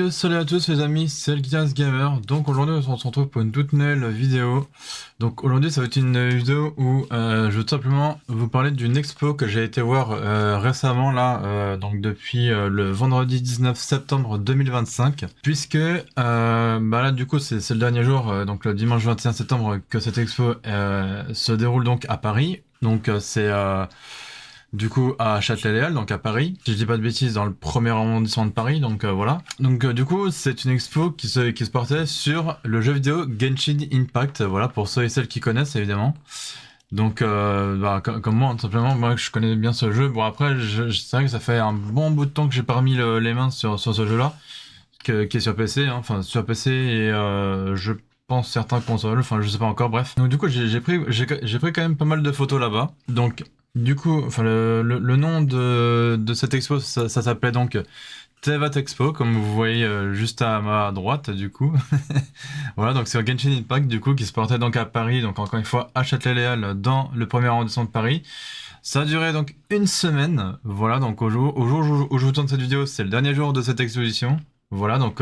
Donc salut à tous les amis, c'est Elgias Gamer. Donc aujourd'hui on se retrouve pour une toute nouvelle vidéo. Donc aujourd'hui ça va être une vidéo où je veux tout simplement vous parler d'une expo que j'ai été voir récemment là, donc depuis le vendredi 19 septembre 2025. Puisque bah là du coup c'est le dernier jour, donc le dimanche 21 septembre que cette expo se déroule donc à Paris. Donc c'est du coup à Châtelet-Léal, donc à Paris. Si je dis pas de bêtises, dans le premier arrondissement de Paris, donc voilà. Donc du coup, c'est une expo qui se portait sur le jeu vidéo Genshin Impact, voilà, pour ceux et celles qui connaissent évidemment. Donc bah, comme moi, tout simplement, moi je connais bien ce jeu. Bon après, c'est vrai que ça fait un bon bout de temps que j'ai pas mis les mains sur ce jeu-là, qui est sur PC, hein, enfin sur PC et je pense certains consoles, enfin je sais pas encore, bref. Donc du coup j'ai pris quand même pas mal de photos là-bas. Donc du coup, enfin le nom de cette expo, ça s'appelait donc Tevat Expo, comme vous voyez juste à ma droite du coup. Voilà, donc c'est Genshin Impact du coup qui se portait donc à Paris, donc encore une fois à Châtelet-Léal dans le premier arrondissement de Paris. Ça a duré donc une semaine, voilà, donc au jour où je vous tourne cette vidéo, c'est le dernier jour de cette exposition. Voilà, donc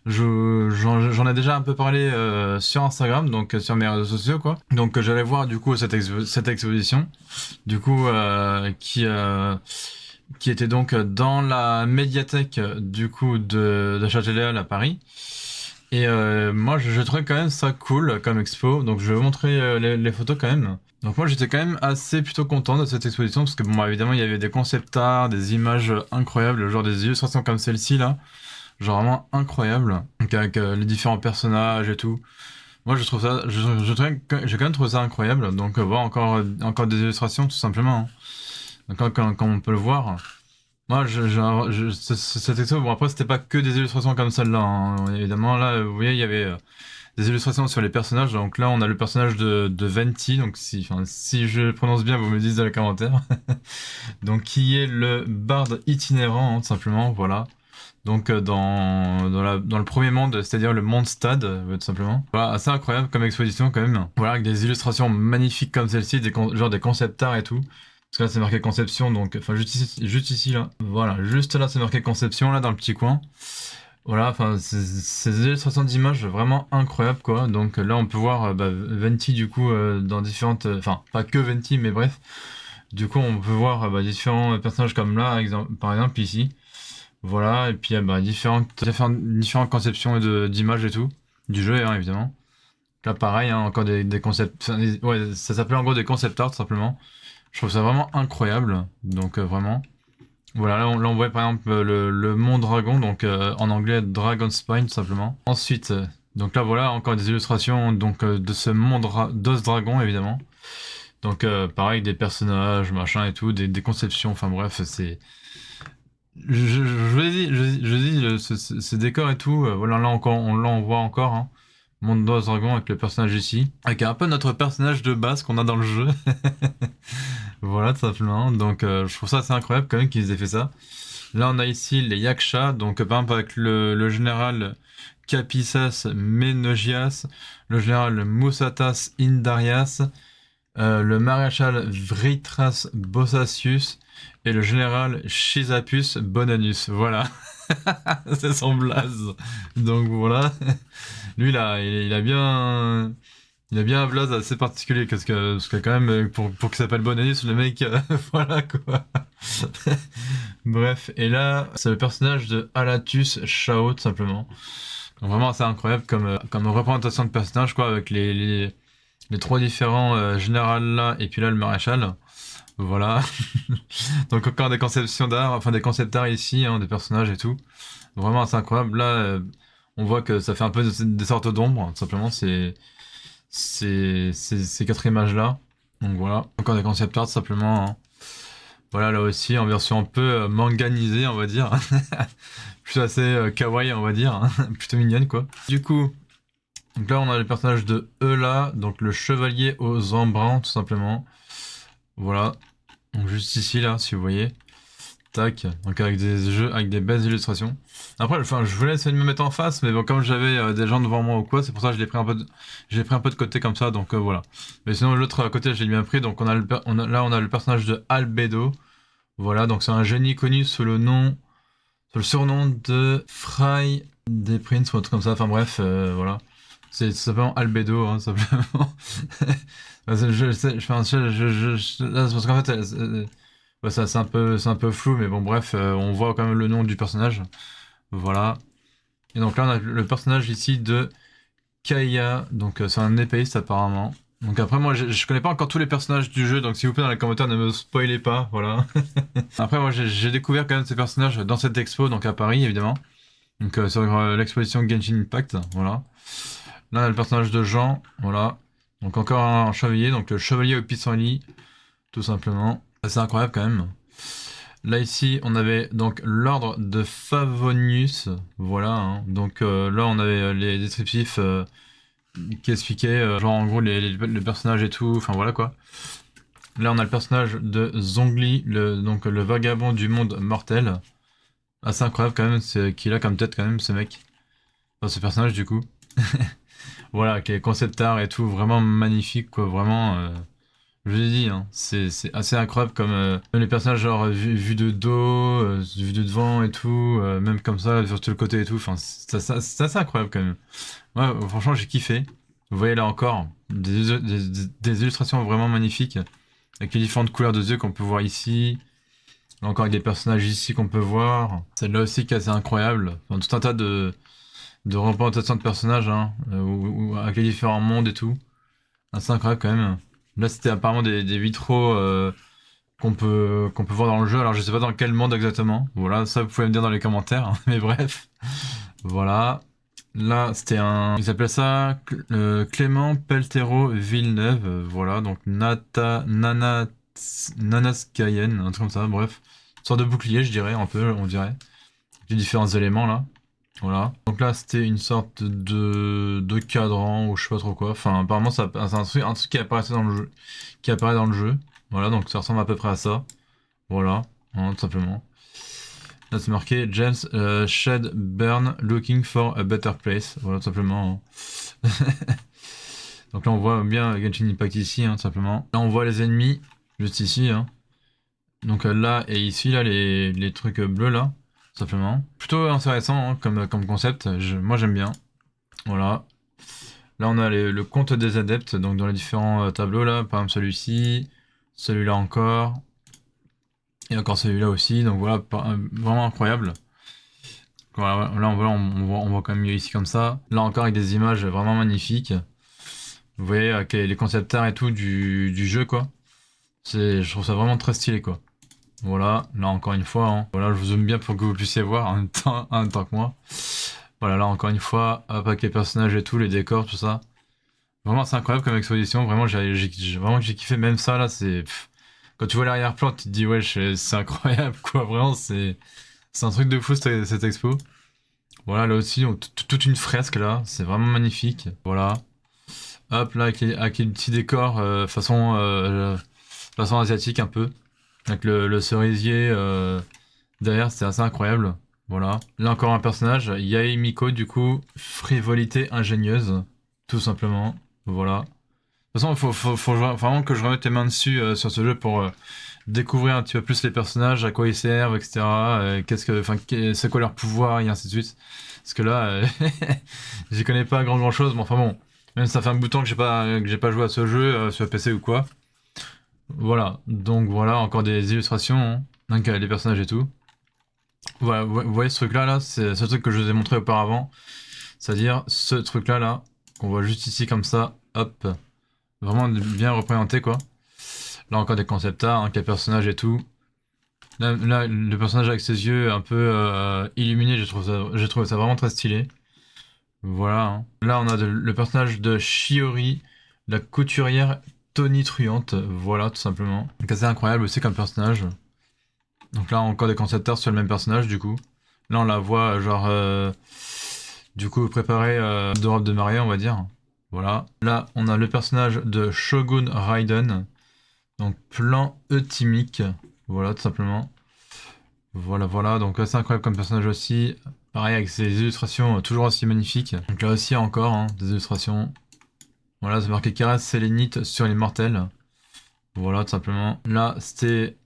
j'en ai déjà un peu parlé sur Instagram, donc sur mes réseaux sociaux, quoi. Donc j'allais voir du coup cette exposition, du coup qui était donc dans la médiathèque du coup de Châtelet-Léal à Paris. Et moi je trouvais quand même ça cool comme expo, donc je vais vous montrer les photos quand même. Donc moi j'étais quand même assez plutôt content de cette exposition parce que bon évidemment il y avait des concept art, des images incroyables, genre des illustrations comme celle-ci là, genre vraiment incroyable, donc avec les différents personnages et tout. Moi je trouve ça, j'ai quand même trouvé ça incroyable, donc voilà encore des illustrations tout simplement, hein. Donc comme on peut le voir. Moi, cette expo, bon après c'était pas que des illustrations comme celle-là, hein. Évidemment là, vous voyez, il y avait des illustrations sur les personnages. Donc là, on a le personnage de Venti, donc si je prononce bien, vous me dites dans les commentaires. Donc qui est le barde itinérant, hein, tout simplement, voilà. Donc dans le premier monde, c'est-à-dire le monde stade, tout simplement. Voilà, assez incroyable comme exposition quand même. Voilà, avec des illustrations magnifiques comme celle-ci, genre des concept art et tout. Parce que là c'est marqué conception, donc enfin juste ici là. Voilà, juste là c'est marqué conception là dans le petit coin. Voilà, enfin ces illustrations d'images vraiment incroyables quoi. Donc là on peut voir Venti du coup dans différentes, enfin pas que Venti mais bref. Du coup on peut voir différents personnages comme là par exemple ici. Voilà, et puis différentes conceptions d'images et tout, du jeu hein, évidemment. Là pareil, hein, encore des concepts, ouais, ça s'appelle en gros des concept art simplement. Je trouve ça vraiment incroyable, donc vraiment. Voilà, là on voit par exemple le mont dragon, donc en anglais Dragon Spine tout simplement. Ensuite, donc là voilà encore des illustrations donc de ce mont d'os dragon évidemment. Donc pareil, des personnages, machin et tout, des conceptions, enfin bref, c'est... Ces décors et tout, voilà, là encore, on voit encore, hein, Monde d'Oz Dragon avec le personnage ici, avec un peu notre personnage de base qu'on a dans le jeu. Voilà, tout simplement. Donc, je trouve ça assez incroyable quand même qu'ils aient fait ça. Là, on a ici les Yaksha, donc par exemple avec le général Capissas Menogias, le général Moussatas Indarias, le maréchal Vritras Bossacius et le général Chisapus Bonanus. Voilà, c'est son blaze. Donc voilà, lui là, il a bien, il a bien un blaze assez particulier parce que quand même pour qu'il s'appelle Bonanus, le mec, voilà quoi. Bref, et là, c'est le personnage de Alatus Shao tout simplement. Donc vraiment assez incroyable comme représentation de personnage quoi, avec les trois différents générales là et puis là le maréchal. Voilà. Donc encore des conceptions d'art, enfin des concepts d'art ici, hein, des personnages et tout. Vraiment assez incroyable. Là, on voit que ça fait un peu des sortes d'ombres, hein, tout simplement. C'est ces quatre images là. Donc voilà. Encore des concept art tout simplement, hein. Voilà, là aussi en version un peu manganisée, on va dire. Plutôt assez kawaii, on va dire, hein. Plutôt mignonne quoi. Du coup, donc là on a le personnage de Eula, donc le chevalier aux embruns tout simplement. Voilà, donc juste ici là, si vous voyez. Tac, donc avec des jeux, avec des belles illustrations. Après, enfin, je voulais essayer de me mettre en face, mais bon, comme j'avais des gens devant moi ou quoi, c'est pour ça que je l'ai pris un peu de côté comme ça, donc voilà. Mais sinon, l'autre à côté, je l'ai bien pris, donc là, on a le personnage de Albedo. Voilà, donc c'est un génie connu sous le nom sur le surnom de Fry des Prince ou un truc comme ça. Enfin bref, voilà. C'est simplement Albedo, hein, simplement. Je sais, enfin, là, c'est parce qu'en fait, ouais, ça, c'est un peu flou, mais bon, bref, on voit quand même le nom du personnage. Voilà. Et donc là, on a le personnage ici de Kaya, donc c'est un épéiste apparemment. Donc après, moi, je connais pas encore tous les personnages du jeu, donc s'il vous plaît, dans les commentaires, ne me spoilez pas, voilà. Après, moi, j'ai découvert quand même ces personnages dans cette expo, donc à Paris, évidemment. Donc sur l'exposition Genshin Impact, voilà. Là, on a le personnage de Jean, voilà. Donc encore un chevalier, donc le chevalier au pissenlit, tout simplement. C'est incroyable quand même. Là ici, on avait donc l'ordre de Favonius, voilà. Hein. Donc là, on avait les descriptifs qui expliquaient, genre en gros les personnages et tout, enfin voilà quoi. Là, on a le personnage de Zhongli, donc le vagabond du monde mortel. Assez incroyable quand même, c'est qu'il a comme tête quand même ce mec. Enfin, ce personnage du coup. Voilà, qui est concept art et tout, vraiment magnifique quoi, vraiment. Je l'ai dit, hein, c'est assez incroyable comme même les personnages genre vu de dos, vu de devant et tout, même comme ça, sur tout le côté et tout, enfin c'est assez incroyable quand même. Ouais, franchement j'ai kiffé. Vous voyez là encore des illustrations vraiment magnifiques, avec les différentes couleurs de yeux qu'on peut voir ici. Là encore avec des personnages ici qu'on peut voir. Celle-là aussi qui est assez incroyable. Enfin, tout un tas de représentations de personnages, hein, avec les différents mondes et tout. Assez incroyable quand même. Là, c'était apparemment des vitraux qu'on peut voir dans le jeu. Alors, je sais pas dans quel monde exactement. Voilà, ça, vous pouvez me dire dans les commentaires. Mais bref, voilà. Là, c'était un... Il s'appelait ça Clément Peltero Villeneuve. Voilà, donc Nanaskayen, un truc comme ça, bref. Une sorte de bouclier, je dirais, un peu, on dirait. Les différents éléments, là. Voilà. Donc là, c'était une sorte de cadran ou je sais pas trop quoi. Enfin, apparemment, c'est un truc qui apparaissait dans le jeu, qui apparaît dans le jeu. Voilà, donc ça ressemble à peu près à ça. Voilà, hein, tout simplement. Là, c'est marqué James Shed Burn Looking for a Better Place. Voilà, tout simplement. Hein. Donc là, on voit bien Genshin Impact ici, hein, tout simplement. Là, on voit les ennemis juste ici. Hein. Donc là et ici, là, les trucs bleus là. Simplement. Plutôt intéressant hein, comme concept, moi j'aime bien. Voilà. Là on a le compte des adeptes, donc dans les différents tableaux là, par exemple celui-ci, celui-là encore, et encore celui-là aussi, donc voilà, vraiment incroyable. Voilà, là on voit quand même mieux ici comme ça. Là encore avec des images vraiment magnifiques. Vous voyez les concept art et tout du jeu quoi. Je trouve ça vraiment très stylé quoi. Voilà, là encore une fois, hein. Voilà, je vous zoome bien pour que vous puissiez voir en même temps que moi. Voilà, là encore une fois, hop, avec les personnages et tout, les décors, tout ça. Vraiment, c'est incroyable comme exposition. Vraiment, vraiment que j'ai kiffé. Même ça, là, c'est. Quand tu vois l'arrière-plan, tu te dis, ouais, c'est incroyable, quoi. Vraiment, c'est un truc de fou, cette expo. Voilà, là aussi, toute une fresque, là. C'est vraiment magnifique. Voilà. Hop, là, avec les petits décors façon asiatique, un peu. Avec le cerisier derrière, c'était assez incroyable. Voilà. Là encore un personnage, Yae Miko, du coup, frivolité ingénieuse, tout simplement. Voilà. De toute façon, faut vraiment que je remette les mains dessus sur ce jeu pour découvrir un petit peu plus les personnages, à quoi ils servent, etc. C'est quoi leur pouvoir, et ainsi de suite. Parce que là, j'y connais pas grand chose, mais enfin bon. Même ça fait un bout de temps que j'ai pas joué à ce jeu sur PC ou quoi. Voilà. Donc voilà, encore des illustrations, hein. Donc les personnages et tout. Voilà, vous voyez ce truc-là, là, c'est ce truc que je vous ai montré auparavant. C'est-à-dire ce truc-là, là, qu'on voit juste ici comme ça, hop. Vraiment bien représenté, quoi. Là encore des concept art, hein, avec les personnages et tout. Là, le personnage avec ses yeux un peu illuminés, j'ai trouvé ça vraiment très stylé. Voilà. Hein. Là, on a le personnage de Shiori, la couturière tonitruante. Voilà, tout simplement. Donc assez incroyable aussi comme personnage. Donc là, encore des concept art sur le même personnage, du coup. Là, on la voit, genre, du coup, préparée de robe de mariée, on va dire. Voilà. Là, on a le personnage de Shogun Raiden. Donc, plan euthymique. Voilà, tout simplement. Voilà, voilà. Donc, assez incroyable comme personnage aussi. Pareil, avec ses illustrations toujours aussi magnifiques. Donc là aussi, encore, hein, des illustrations. Voilà, c'est marqué caresse sélénite sur les mortels. Voilà, tout simplement. Là, c'était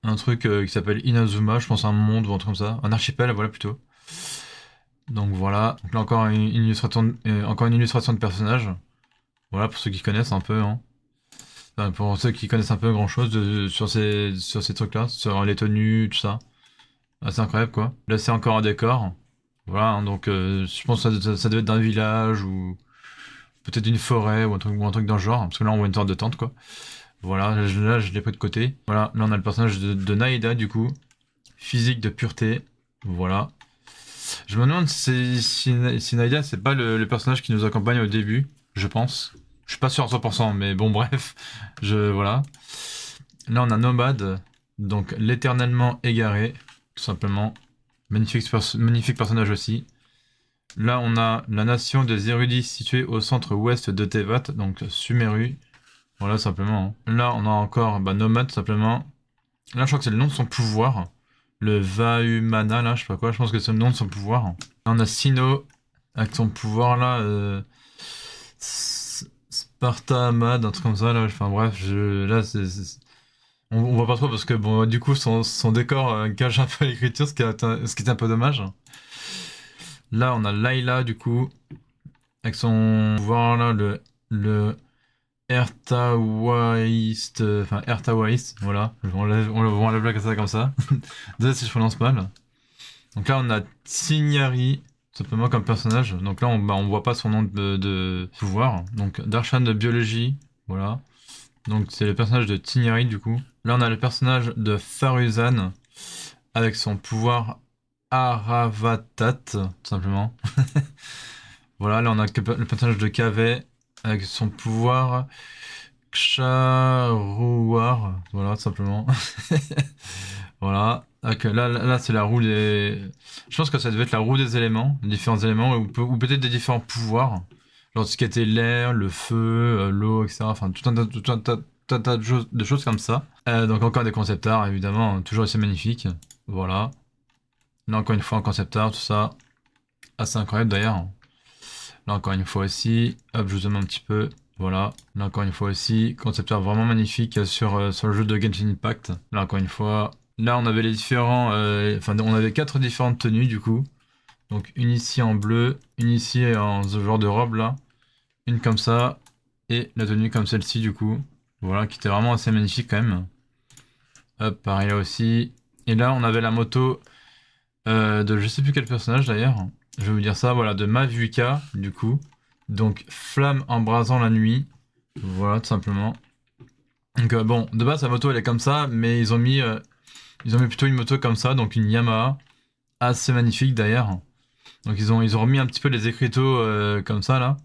un truc qui s'appelle Inazuma, je pense un monde ou un truc comme ça. Un archipel, voilà plutôt. Donc voilà. Donc là encore encore une illustration de personnage. Voilà pour ceux qui connaissent un peu. Hein. Enfin, pour ceux qui connaissent un peu grand chose sur ces trucs-là, sur les tenues, tout ça. Ah, c'est incroyable quoi. Là c'est encore un décor. Voilà, hein, donc je pense que ça devait être d'un village ou peut-être une forêt ou un truc dans le genre. Parce que là on voit une sorte de tente quoi. Voilà, là je l'ai pris de côté. Voilà, là on a le personnage de Naïda du coup. Physique de pureté. Voilà. Je me demande si Naïda c'est pas le personnage qui nous accompagne au début, je pense. Je suis pas sûr à 100%, mais bon bref. Voilà. Là on a Nomade, donc l'éternellement égaré, tout simplement. Magnifique personnage aussi. Là on a la nation des érudits située au centre-ouest de Tevat, donc Sumeru. Voilà simplement. Hein. Là on a encore Nomade simplement. Là je crois que c'est le nom de son pouvoir. Le Vahumana là, je sais pas quoi, je pense que c'est le nom de son pouvoir. Là on a Sino avec son pouvoir là. Sparta Amad, un truc comme ça là. Enfin bref, là on voit pas trop parce que bon du coup son décor cache un peu l'écriture, ce qui est un peu dommage. Là on a Layla du coup avec son pouvoir là le Ertawaist, enfin Ertawaist, voilà, on la blague comme ça. Désolé si je prononce mal. Donc là on a Tsignari simplement comme personnage. Donc là on voit pas son nom de pouvoir. Donc Darshan de biologie, voilà. Donc c'est le personnage de Tsignari du coup. Là on a le personnage de Faruzan avec son pouvoir Aravatat, tout simplement. Voilà, là on a le personnage de Kaveh avec son pouvoir Ksharuar, voilà, tout simplement. Voilà. Là c'est la roue des... Je pense que ça devait être la roue des éléments, des différents éléments, ou peut-être des différents pouvoirs. Genre ce qui était l'air, le feu, l'eau, etc. Enfin, tout un tas de choses comme ça. Donc encore des concept art, évidemment, toujours assez magnifique. Voilà. Là encore une fois, un concept art, tout ça. Assez incroyable d'ailleurs. Là encore une fois aussi, hop, je vous zoome un petit peu. Voilà, là encore une fois aussi, concept art vraiment magnifique sur le jeu de Genshin Impact. Là encore une fois, là on avait les différents, enfin on avait 4 différentes tenues du coup. Donc une ici en bleu, une ici en ce genre de robe là, une comme ça, et la tenue comme celle-ci du coup. Voilà, qui était vraiment assez magnifique quand même. Hop, pareil là aussi. Et là on avait la moto de je sais plus quel personnage d'ailleurs. Je vais vous dire ça, voilà, de Mavuika, du coup. Donc, flamme embrasant la nuit. Voilà, tout simplement. Donc, bon, de base, la moto, elle est comme ça, mais ils ont mis plutôt une moto comme ça, donc une Yamaha. Assez magnifique, d'ailleurs. Donc, ils ont remis un petit peu les écriteaux comme ça, là.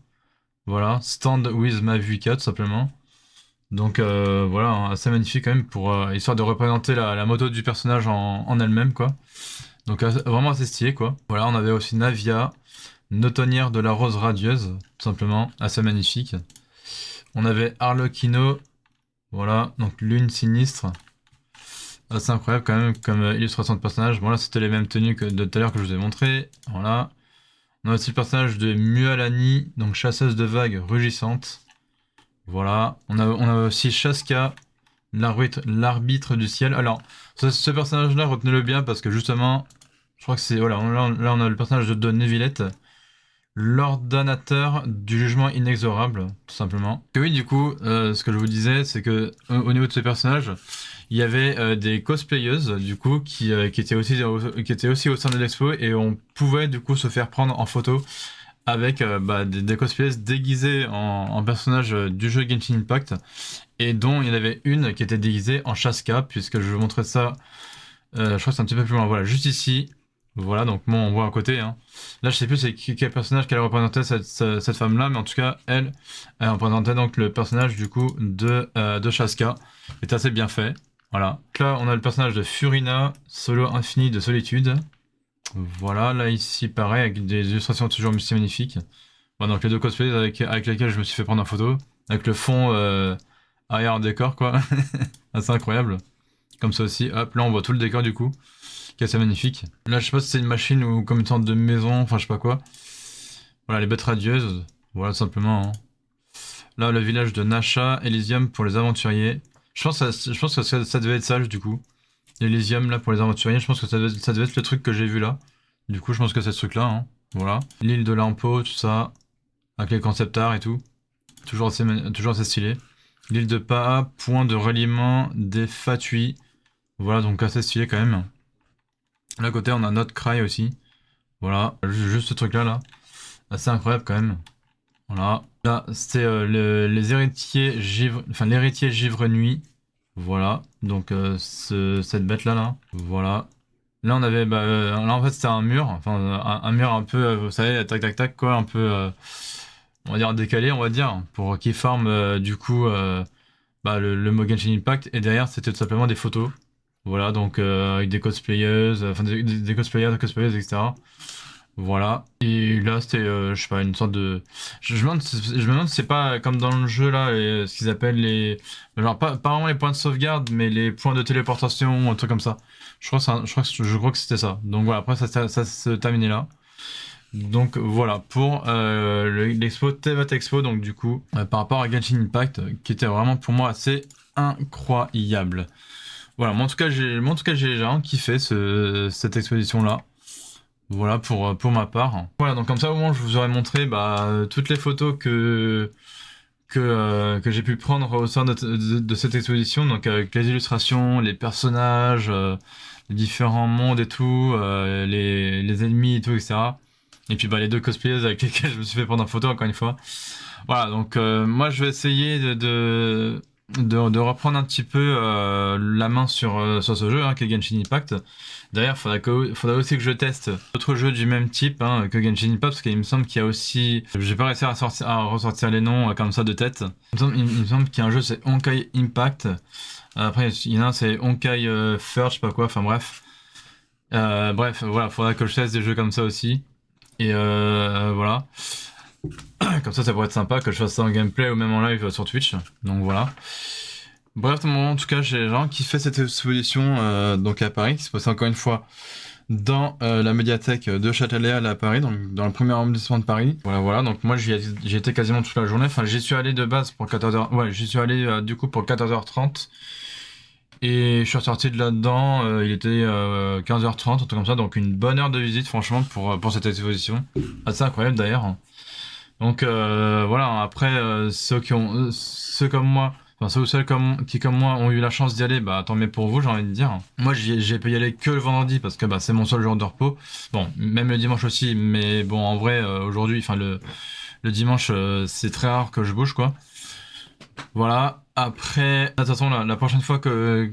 Voilà, Stand with Mavuika, tout simplement. Donc, voilà, hein, assez magnifique quand même, pour histoire de représenter la moto du personnage en elle-même, quoi. Donc vraiment assez stylé quoi. Voilà, on avait aussi Navia, Notonnière de la Rose Radieuse, tout simplement, assez magnifique. On avait Arlecchino, voilà, donc Lune Sinistre. Assez incroyable quand même comme illustration de personnage. Bon là c'était les mêmes tenues que de tout à l'heure que je vous ai montré. Voilà. On a aussi le personnage de Mualani, donc chasseuse de vagues rugissante. Voilà. On a aussi Shaska, l'arbitre du ciel. Alors, ce personnage-là, retenez-le bien parce que justement, je crois que c'est... Voilà, là on a le personnage de Nevillette, l'ordonnateur du jugement inexorable, tout simplement. Et oui, du coup, ce que je vous disais, c'est que au niveau de ce personnage, il y avait des cosplayeuses, du coup, qui étaient aussi au sein de l'expo et on pouvait, du coup, se faire prendre en photo avec des cosplayers déguisés en personnages du jeu Genshin Impact et dont il y en avait une qui était déguisée en Shaska, puisque je vais vous montrer ça, je crois que c'est un petit peu plus loin, voilà, juste ici, voilà, donc bon, on voit à côté, hein. Là je sais plus c'est quel personnage qu'elle représentait cette femme-là, mais en tout cas, elle représentait donc le personnage du coup de Shaska, c'est assez bien fait, voilà. Donc là on a le personnage de Furina, solo infini de solitude. Voilà, là ici pareil, avec des illustrations toujours aussi magnifiques. Bon, donc les deux cosplays avec lesquels je me suis fait prendre en photo, avec le fond arrière décor quoi, assez incroyable. Comme ça aussi, hop, là on voit tout le décor du coup, qui est assez magnifique. Là je sais pas si c'est une machine ou comme une sorte de maison, enfin je sais pas quoi. Voilà, les bêtes radieuses, voilà simplement. Hein. Là le village de Nasha, Elysium pour les aventuriers. Je pense que ça devait être ça du coup. Elysium là pour les aventuriers, je pense que ça devait être le truc que j'ai vu là. Du coup je pense que c'est ce truc là, hein. Voilà. L'île de l'impôt, tout ça, avec les concept art et tout. Toujours assez stylé. L'île de Paa, point de reliement des Fatui. Voilà, donc assez stylé quand même. Là à côté on a Not Cry aussi. Voilà, juste ce truc là. Assez incroyable quand même. Voilà. Là c'était les héritiers givre... Enfin l'héritier givre nuit. Voilà, donc cette bête là. Voilà. Là on avait, là en fait c'était un mur, enfin un mur un peu, vous savez, tac tac tac quoi, un peu, on va dire décalé, on va dire, pour qui forme du coup le mot Genshin Impact. Et derrière c'était tout simplement des photos. Voilà, donc avec des cosplayeuses, enfin des cosplayers, des cosplayeuses, etc. Voilà. Et là, c'était, je sais pas, une sorte de. Je me demande si c'est pas comme dans le jeu là, ce qu'ils appellent les. Genre, pas vraiment les points de sauvegarde, mais les points de téléportation, un truc comme ça. Je crois que c'était ça. Donc voilà, après, ça se terminait là. Donc voilà, pour l'expo Tevat Expo, donc du coup, par rapport à Genshin Impact, qui était vraiment pour moi assez incroyable. Voilà, moi en tout cas, j'ai vraiment kiffé cette exposition là. Voilà pour ma part. Voilà, donc comme ça au moins je vous aurais montré toutes les photos que j'ai pu prendre au sein de cette exposition, donc avec les illustrations, les personnages, les différents mondes et tout, les ennemis et tout, etc. Et puis les deux cosplayers avec lesquels je me suis fait prendre en photo encore une fois. Voilà, donc moi je vais essayer de reprendre un petit peu la main sur ce jeu, hein, qui est Genshin Impact. D'ailleurs, faudra aussi que je teste d'autres jeux du même type que Genshin Impact, parce qu'il me semble qu'il y a aussi... J'ai pas réussi à ressortir les noms comme ça de tête. Il me semble qu'il y a un jeu, c'est Honkai Impact. Après, il y en a un, c'est Honkai Third, je sais pas quoi, enfin bref. Bref, voilà, faudra que je teste des jeux comme ça aussi. Et voilà. Comme ça pourrait être sympa que je fasse ça en gameplay ou même en live sur Twitch. Donc voilà. Bref, en tout cas, j'ai vraiment kiffé cette exposition donc à Paris, qui se passait encore une fois dans la médiathèque de Châtelet à Paris, donc dans le premier arrondissement de Paris. Voilà. Donc moi, j'y étais quasiment toute la journée. Enfin, j'y suis allé de base pour 14h. Ouais, j'y suis allé du coup pour 14h30. Et je suis ressorti de là-dedans, il était 15h30, un truc comme ça, donc une bonne heure de visite franchement pour cette exposition. Assez incroyable d'ailleurs. Donc voilà, après ceux comme moi, enfin ceux ou celles qui comme moi ont eu la chance d'y aller, tant mieux pour vous, j'ai envie de dire. Moi j'ai pu y aller que le vendredi parce que c'est mon seul jour de repos. Bon, même le dimanche aussi, mais bon en vrai aujourd'hui, enfin le dimanche c'est très rare que je bouge quoi. Voilà, après, de toute façon la prochaine fois que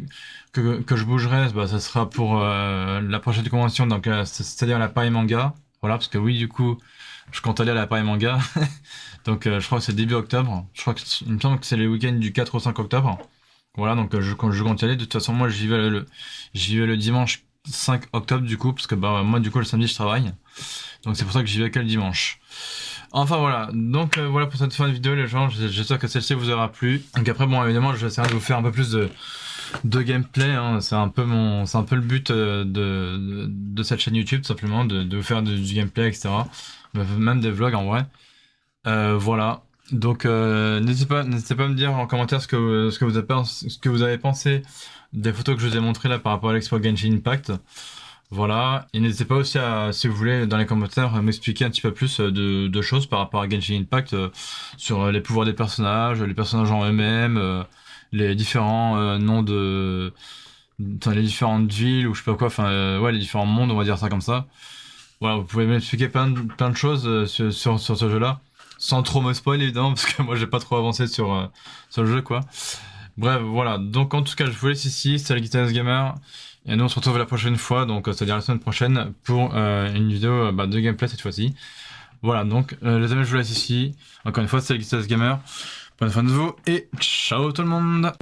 je bougerai, ça sera pour la prochaine convention, donc c'est-à-dire la Paris Manga. Voilà, parce que oui du coup je compte aller à la Paris Manga. Donc je crois que c'est début octobre. Il me semble que c'est les week-ends du 4 au 5 octobre. Voilà, donc je compte y aller. De toute façon, moi j'y vais le dimanche 5 octobre du coup, parce que moi du coup le samedi je travaille. Donc c'est pour ça que j'y vais que le dimanche. Enfin voilà, donc voilà pour cette fin de vidéo les gens, j'espère que celle-ci vous aura plu. Donc après bon évidemment je vais essayer de vous faire un peu plus de gameplay, hein. C'est un peu le but de cette chaîne YouTube tout simplement, de vous faire du gameplay etc. Même des vlogs en vrai. Voilà. Donc n'hésitez pas à me dire en commentaire ce que vous avez pensé des photos que je vous ai montrées là par rapport à l'expo Genshin Impact. Voilà. Et n'hésitez pas aussi si vous voulez, dans les commentaires, m'expliquer un petit peu plus de choses par rapport à Genshin Impact, sur les pouvoirs des personnages, les personnages en eux-mêmes, les différents noms les différentes villes ou je sais pas quoi, ouais, les différents mondes, on va dire ça comme ça. Voilà, vous pouvez m'expliquer plein de choses sur ce jeu-là. Sans trop me spoil évidemment, parce que moi j'ai pas trop avancé sur le jeu quoi. Bref, voilà. Donc en tout cas, je vous laisse ici, c'était le Guitarist Gamer. Et nous on se retrouve la prochaine fois, donc c'est-à-dire la semaine prochaine, pour une vidéo de gameplay cette fois-ci. Voilà, donc les amis, je vous laisse ici. Encore une fois, c'est le Guitarist Gamer. Prenez soin de vous et ciao tout le monde!